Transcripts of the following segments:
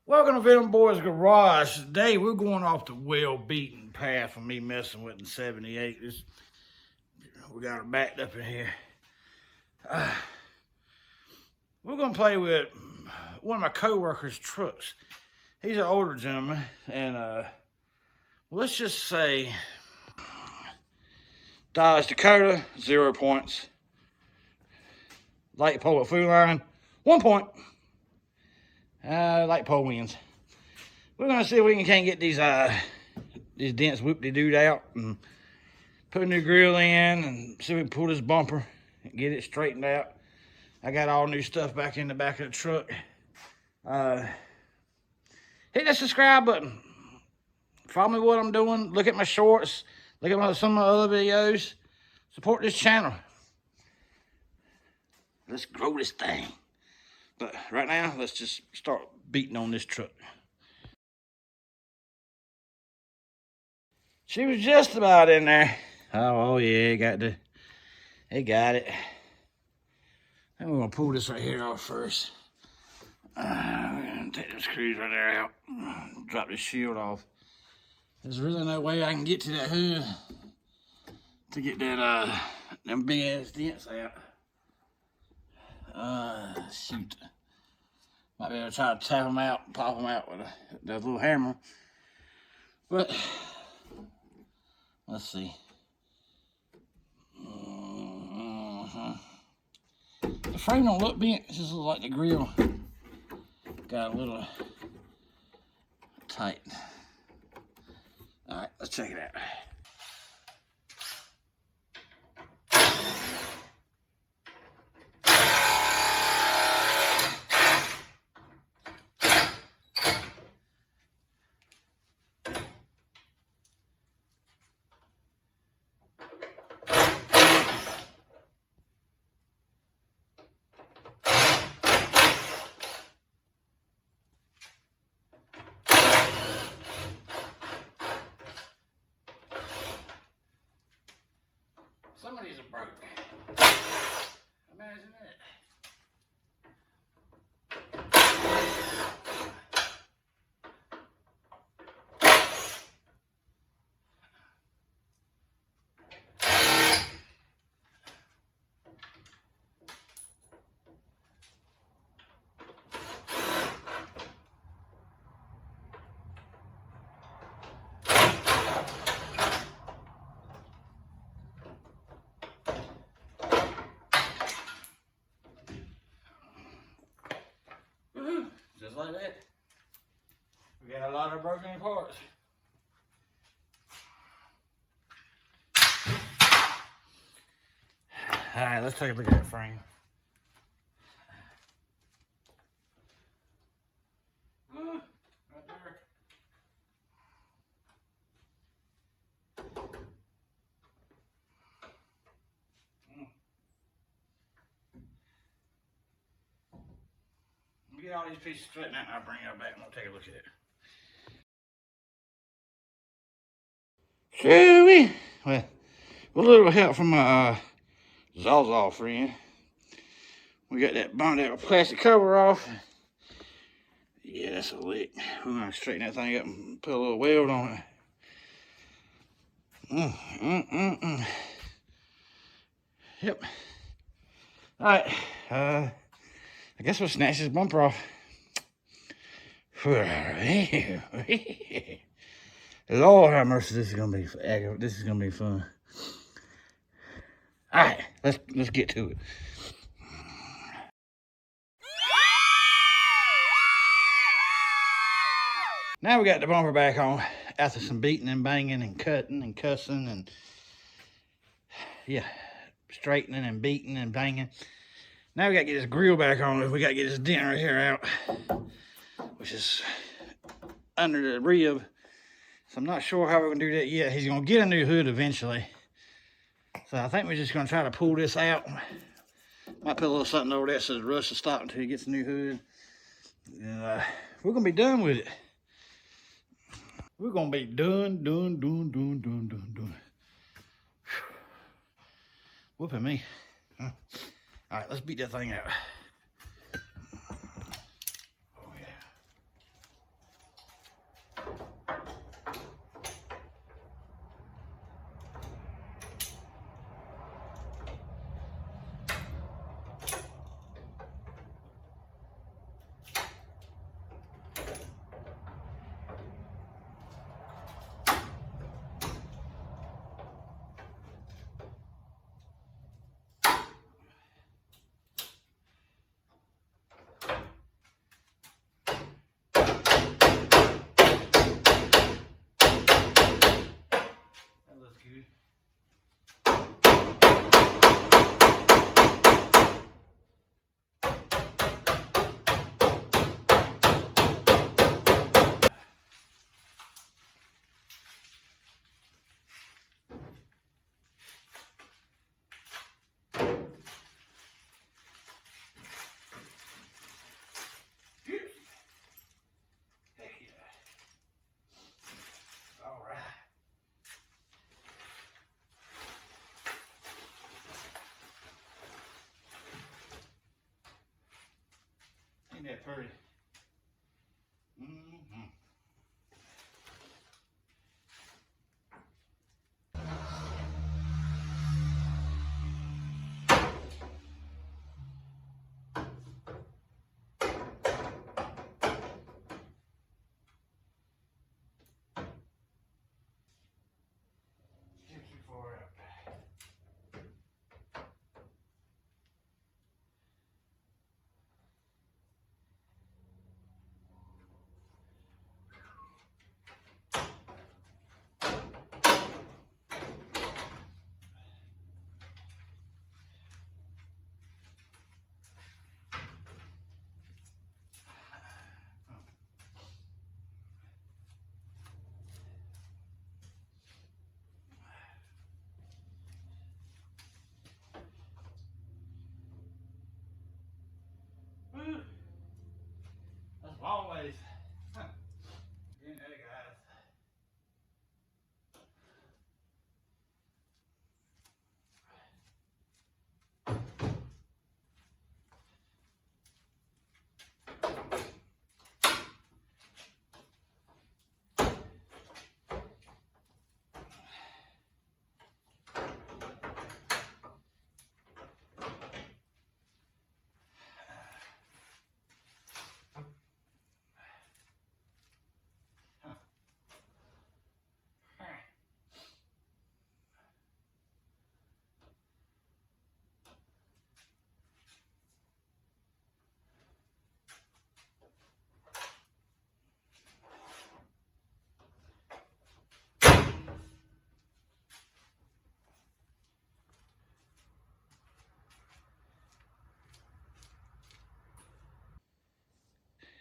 Welcome to Venom Boys Garage. Today we're going off the well-beaten path of me messing with the 78. We got it backed up in here. We're gonna play with one of my co-workers' trucks. He's an older gentleman, and let's just say Dodge Dakota, 0 points. Light pole at food line, 1 point. Light pole wins. We're gonna see if we can't get these dents whoop-de-dooed out and put a new grill in and see if we can pull this bumper and get it straightened out. I got all new stuff back in the back of the truck. Hit that subscribe button. Follow me what I'm doing. Look at my shorts. Look at some of my other videos. Support this channel. Let's grow this thing. But right now, let's just start beating on this truck. She was just about in there. Oh yeah, it got it. And we're gonna pull this right here off first. We're gonna take the screws right there out. Drop this shield off. There's really no way I can get to that hood to get that them big ass dents out. Shoot. Might be able to try to tap them out and pop them out with that little hammer. But, let's see. The frame don't look bent. It just looks like the grill got a little tight. Alright, let's check it out. Some of these are broke. Imagine that. Just like that. We got a lot of broken parts. Alright, let's take a look at that frame. Right there. Get all these pieces straightened out and I'll bring it back and we'll take a look at it. Shall we? Well, with a little help from my Zawzaw friend, we got that burned out plastic cover off. Yeah, that's a lick. We're gonna straighten that thing up and put a little weld on it. Yep. Alright, I guess we'll snatch this bumper off. Lord have mercy, this is gonna be fun. Alright, let's get to it. Now we got the bumper back on after some beating and banging and cutting and cussing and yeah, straightening and beating and banging. Now we got to get this grill back on. We got to get this dent right here out, which is under the rib. So I'm not sure how we're going to do that yet. He's going to get a new hood eventually. So I think we're just going to try to pull this out. Might put a little something over there so the rust will stop until he gets a new hood. And we're going to be done with it. We're going to be done. Whooping me. Huh? All right, let's beat that thing out. Oh, yeah. that pretty? Mm-hmm. Woo. That's a long ways. Huh. Getting there, guys.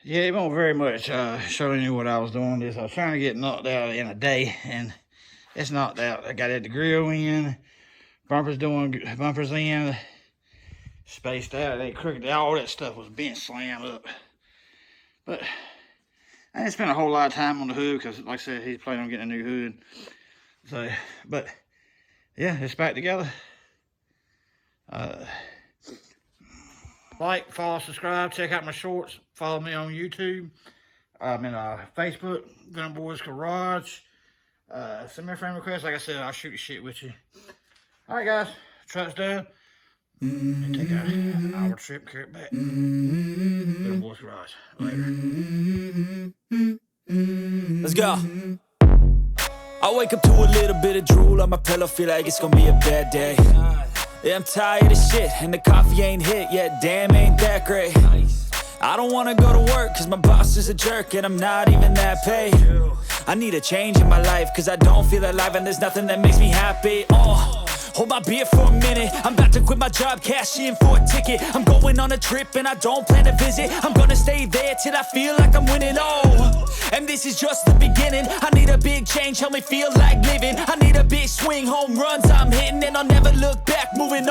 Yeah, it won't very much showing you what I was doing. I was trying to get knocked out in a day, and it's knocked out. I got it the grill in, bumpers in, spaced out, they crooked. All that stuff was being slammed up. But I didn't spend a whole lot of time on the hood because, like I said, he's planning on getting a new hood. So, but yeah, it's back together. Like, follow, subscribe, check out my shorts. Follow me on YouTube. I'm in Facebook, Gun Boys Garage. Send me a friend request. Like I said, I'll shoot shit with you. Alright, guys. Truck's done. And take an hour trip, carry it back. Gun Boys Garage. Later. Let's go. I wake up to a little bit of drool on my pillow, feel like it's gonna be a bad day. Yeah, I'm tired of shit, and the coffee ain't hit yet, damn, ain't that great. I don't wanna go to work, cause my boss is a jerk, and I'm not even that paid. I need a change in my life, cause I don't feel alive, and there's nothing that makes me happy. Hold my beer for a minute, I'm about to quit my job, cash in for a ticket. I'm going on a trip, and I don't plan to visit. I'm gonna stay there till I feel like I'm winning, and this is just the beginning. I need a big change, help me feel like living. I need a big swing, home runs I'm hitting, and I'll never look back, moving on.